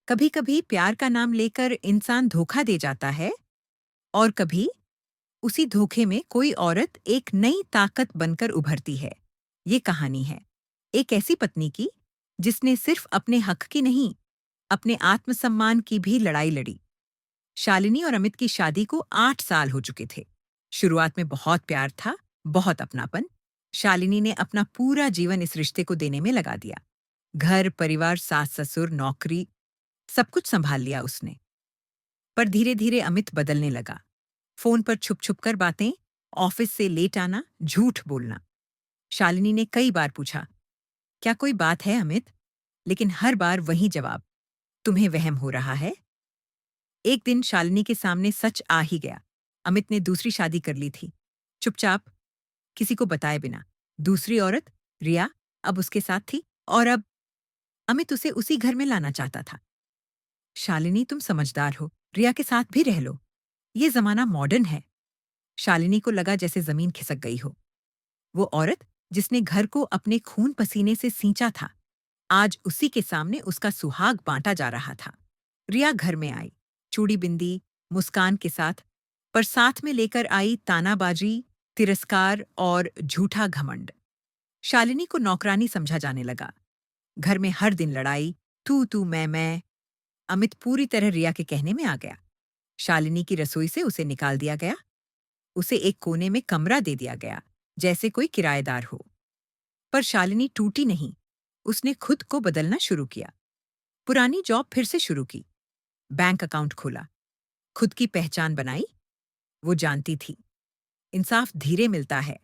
कभी कभी प्यार का नाम लेकर इंसान धोखा दे जाता है और कभी उसी धोखे में कोई औरत एक नई ताकत बनकर उभरती है। ये कहानी है एक ऐसी पत्नी की जिसने सिर्फ अपने हक की नहीं, अपने आत्मसम्मान की भी लड़ाई लड़ी। शालिनी और अमित की शादी को 8 साल हो चुके थे। शुरुआत में बहुत प्यार था, बहुत अपनापन। शालिनी ने अपना पूरा जीवन इस रिश्ते को देने में लगा दिया। घर परिवार, सास ससुर, नौकरी, सब कुछ संभाल लिया उसने। पर धीरे धीरे अमित बदलने लगा। फोन पर छुप छुप कर बातें, ऑफिस से लेट आना, झूठ बोलना। शालिनी ने कई बार पूछा, क्या कोई बात है अमित? लेकिन हर बार वही जवाब, तुम्हें वहम हो रहा है। एक दिन शालिनी के सामने सच आ ही गया। अमित ने दूसरी शादी कर ली थी, चुपचाप, किसी को बताए बिना। दूसरी औरत, रिया, अब उसके साथ थी और अब अमित उसे उसी घर में लाना चाहता था। शालिनी, तुम समझदार हो, रिया के साथ भी रह लो। ये जमाना मॉडर्न है। शालिनी को लगा जैसे जमीन खिसक गई हो। वो औरत जिसने घर को अपने खून पसीने से सींचा था, आज उसी के सामने उसका सुहाग बांटा जा रहा था। रिया घर में आई, चूड़ी बिंदी, मुस्कान के साथ, पर साथ में लेकर आई तानाबाजी, तिरस्कार और झूठा घमंड। शालिनी को नौकरानी समझा जाने लगा। घर में हर दिन लड़ाई, तू मैं। अमित पूरी तरह रिया के कहने में आ गया। शालिनी की रसोई से उसे निकाल दिया गया। उसे एक कोने में कमरा दे दिया गया, जैसे कोई किराएदार हो। पर शालिनी टूटी नहीं। उसने खुद को बदलना शुरू किया। पुरानी जॉब फिर से शुरू की, बैंक अकाउंट खोला, खुद की पहचान बनाई। वो जानती थी, इंसाफ धीरे मिलता है,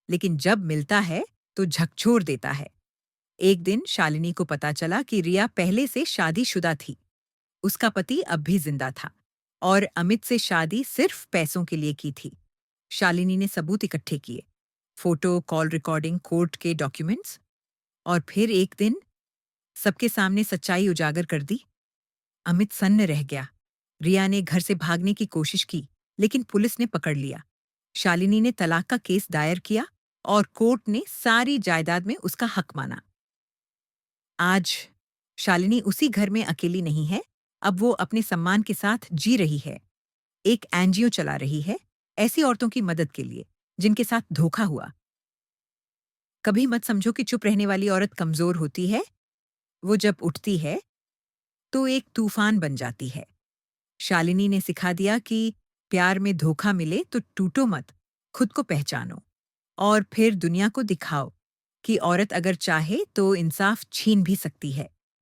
लेकिन जब मिलता है तो झकझोर देता है। एक दिन शालिनी को पता चला कि रिया पहले से शादीशुदा थी। उसका पति अब भी जिंदा था और अमित से शादी सिर्फ पैसों के लिए की थी। शालिनी ने सबूत इकट्ठे किए, फोटो, कॉल रिकॉर्डिंग, कोर्ट के डॉक्यूमेंट्स, और फिर एक दिन सबके सामने सच्चाई उजागर कर दी। अमित सन्न रह गया। रिया ने घर से भागने की कोशिश की, लेकिन पुलिस ने पकड़ लिया। शालिनी ने तलाक का केस दायर किया और कोर्ट ने सारी जायदाद में उसका हक माना। आज शालिनी उसी घर में अकेली नहीं है। अब वो अपने सम्मान के साथ जी रही है। एक एनजीओ चला रही है, ऐसी औरतों की मदद के लिए जिनके साथ धोखा हुआ। कभी मत समझो कि चुप रहने वाली औरत कमजोर होती है। वो जब उठती है तो एक तूफान बन जाती है। शालिनी ने सिखा दिया कि प्यार में धोखा मिले तो टूटो मत, खुद को पहचानो और फिर दुनिया को दिखाओ कि औरत अगर चाहे तो इंसाफ छीन भी सकती है।